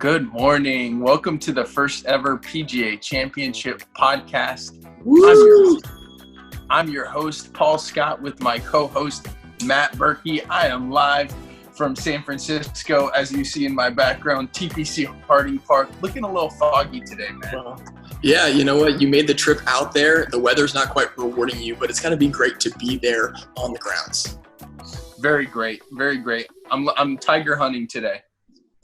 Good morning. Welcome to the first ever PGA Championship podcast. I'm your host, Paul Scott, with my co-host, Matt Burkey. I am live from San Francisco, as you see in my background, TPC Harding Park. Looking a little foggy today, man. Yeah, you know what? You made the trip out there. The weather's not quite rewarding you, but it's going to be great to be there on the grounds. Very great. Very great. I'm tiger hunting today.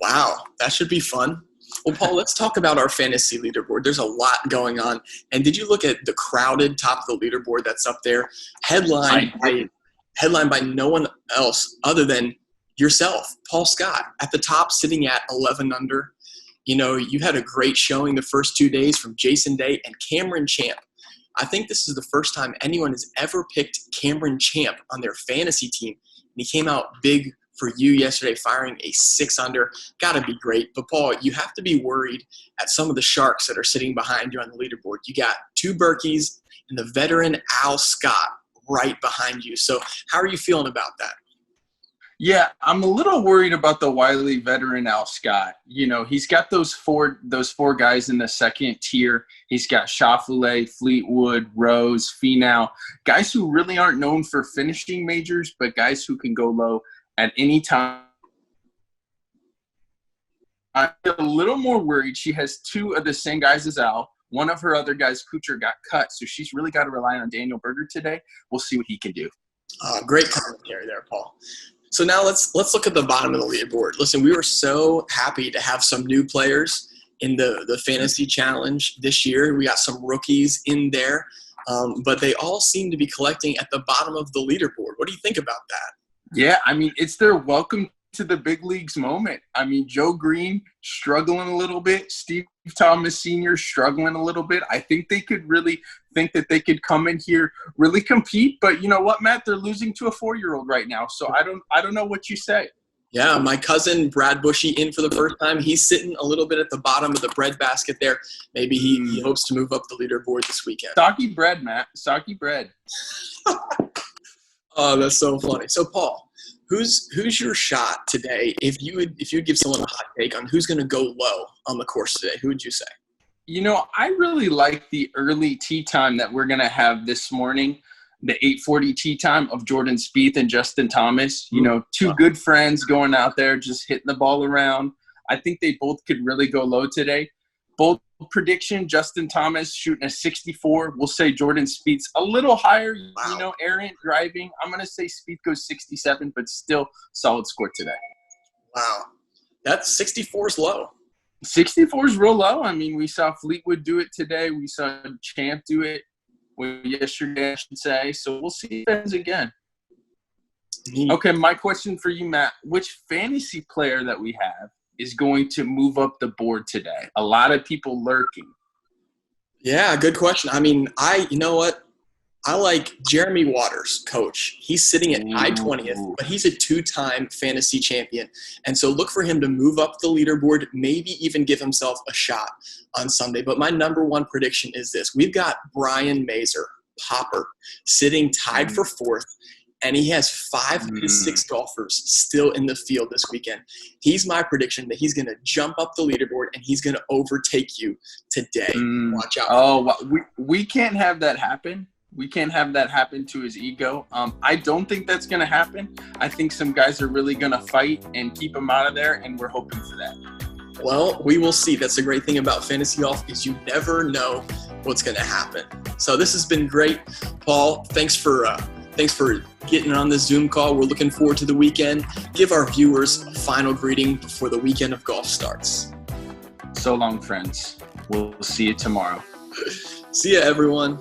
Wow, that should be fun. Well, Paul, let's talk about our fantasy leaderboard. There's a lot going on. And did you look at the crowded top of the leaderboard that's up there? Headlined by no one else other than yourself, Paul Scott, at the top, sitting at 11 under. You know, you had a great showing the first 2 days from Jason Day and Cameron Champ. I think this is the first time anyone has ever picked Cameron Champ on their fantasy team. And he came out big for you yesterday, firing a 6 under. Gotta be great. But Paul, you have to be worried at some of the sharks that are sitting behind you on the leaderboard. You got 2 Burkeys and the veteran Al Scott right behind you. So how are you feeling about that? Yeah, I'm a little worried about the wily veteran Al Scott. You know, he's got those four guys in the second tier. He's got Schauffele, Fleetwood, Rose, Finau, guys who really aren't known for finishing majors, but guys who can go low at any time. I'm a little more worried. She has 2 of the same guys as Al. One of her other guys, Kuchar, got cut, so she's really got to rely on Daniel Berger today. We'll see what he can do. Great commentary there, Paul. So now let's look at the bottom of the leaderboard. Listen, we were so happy to have some new players in the Fantasy Challenge this year. We got some rookies in there, but they all seem to be collecting at the bottom of the leaderboard. What do you think about that? Yeah, I mean, it's their welcome to the big leagues moment. I mean, Joe Green struggling a little bit. Steve Thomas Sr. struggling a little bit. I think they could really think that they could come in here, really compete. But you know what, Matt? They're losing to a 4-year-old right now. So I don't know what you say. Yeah, my cousin Brad Bushy in for the first time. He's sitting a little bit at the bottom of the breadbasket there. Maybe he hopes to move up the leaderboard this weekend. Soggy bread, Matt. Soggy bread. Oh, that's so funny. So, Paul, who's your shot today? If you would give someone a hot take on who's going to go low on the course today, who would you say? You know, I really like the early tee time that we're going to have this morning, the 8:40 tee time of Jordan Spieth and Justin Thomas. You know, 2 good friends going out there, just hitting the ball around. I think they both could really go low today. Bold prediction, Justin Thomas shooting a 64. We'll say Jordan Spieth's a little higher, you know, errant driving. I'm going to say Spieth goes 67, but still solid score today. Wow. That's 64 is low. 64 is real low. I mean, we saw Fleetwood do it today. We saw Champ do it yesterday, I should say. So we'll see if it happens again. Okay, my question for you, Matt. Which fantasy player that we have is going to move up the board today? A lot of people lurking. Yeah, good question. I mean, you know what? I like Jeremy Waters, coach. He's sitting at I-20th, but he's a 2-time fantasy champion. And so look for him to move up the leaderboard, maybe even give himself a shot on Sunday. But my number 1 prediction is this. We've got Brian Mazer, Popper, sitting tied for 4th. And he has 5 of his 6 golfers still in the field this weekend. He's my prediction that he's going to jump up the leaderboard and he's going to overtake you today. Watch out. Oh, we can't have that happen. We can't have that happen to his ego. I don't think that's going to happen. I think some guys are really going to fight and keep him out of there, and we're hoping for that. Well, we will see. That's the great thing about fantasy golf is you never know what's going to happen. So this has been great. Paul, thanks for getting on this Zoom call. We're looking forward to the weekend. Give our viewers a final greeting before the weekend of golf starts. So long, friends. We'll see you tomorrow. See ya, everyone.